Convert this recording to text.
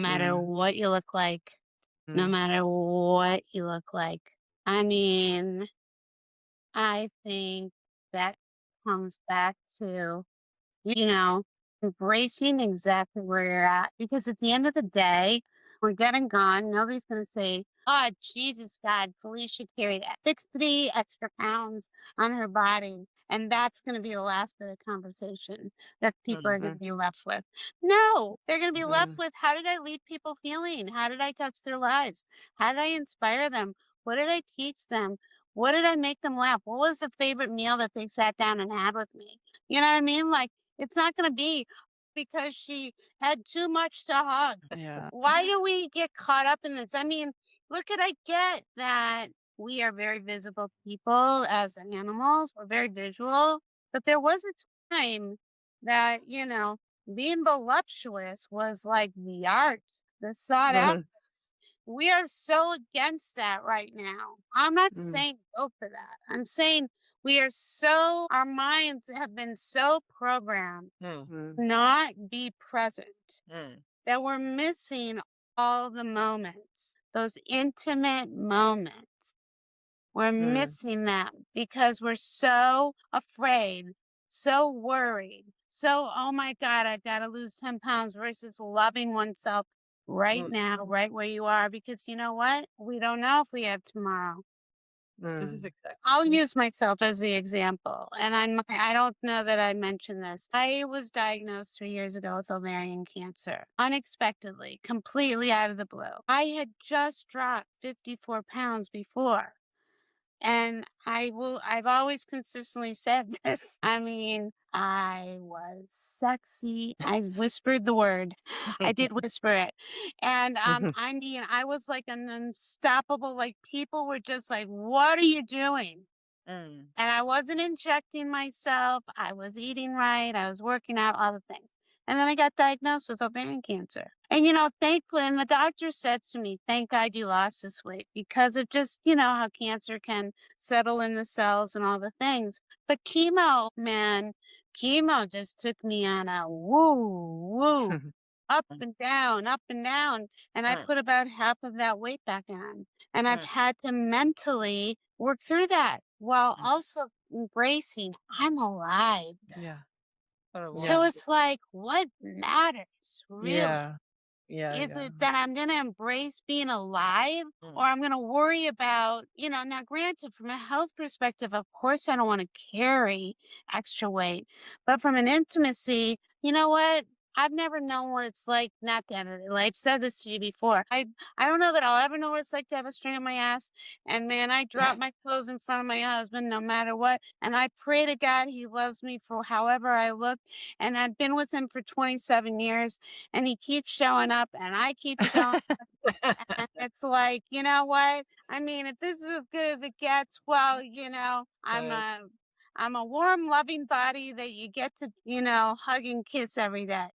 matter Mm, what you look like, no mm, matter what you look like. I mean, I think that comes back to, you know, embracing exactly where you're at. Because at the end of the day, we're getting gone. Nobody's going to say, oh, Jesus, God, Felicia carried 60 extra pounds on her body. And that's going to be the last bit of conversation that people are going to mhm, be left with. No, they're going to be left mm, with, how did I leave people feeling? How did I touch their lives? How did I inspire them? What did I teach them? What did I make them laugh? What was the favorite meal that they sat down and had with me? You know what I mean? Like, it's not gonna be because she had too much to hug. yeah. Why do we get caught up in this? I mean, I get that we are very visible people as animals. We're very visual, but there was a time that, being voluptuous was like the art, the sought out. Mhm, We are so against that right now. I'm not mm, saying go for that. I'm saying our minds have been so programmed Mm, mm, not be present mm, that we're missing all the moments, those intimate moments. We're mm, missing them because we're so afraid, so worried, oh my God, I've got to lose 10 pounds versus loving oneself right mm. now, right where you are. Because you know what? We don't know if we have tomorrow. This is mm, I'll exactly. use myself as the example. And I don't know that I mentioned this. I was diagnosed 3 years ago with ovarian cancer, unexpectedly, completely out of the blue. I had just dropped 54 pounds before. And I've always consistently said this. I mean, I was sexy. I whispered the word. I did whisper it. And mhm, I mean, I was like an unstoppable, like people were just like, what are you doing? Mm, And I wasn't injecting myself. I was eating right. I was working out, all the things. And then I got diagnosed with ovarian cancer. And, thankfully, and the doctor said to me, thank God you lost this weight because of just, how cancer can settle in the cells and all the things. But chemo, man, chemo just took me on a woo, up mm, and down, up and down. And I mm, put about half of that weight back on. And I've mm, had to mentally work through that while mm. also embracing I'm alive. yeah, What a So yeah, wonderful. it's like, what matters really? yeah, yeah, Is yeah, it that I'm going to embrace being alive or Mm, I'm going to worry about, now granted, from a health perspective, of course, I don't want to carry extra weight. But from an intimacy, you know what? I've never known what it's like not to have it. I've said this to you before. I don't know that I'll ever know what it's like to have a string on my ass. And man, I drop my clothes in front of my husband no matter what. And I pray to God he loves me for however I look. And I've been with him for 27 years and he keeps showing up and I keep showing and it's like, you know what? I mean, if this is as good as it gets, well, right. I'm a warm, loving body that you get to, hug and kiss every day.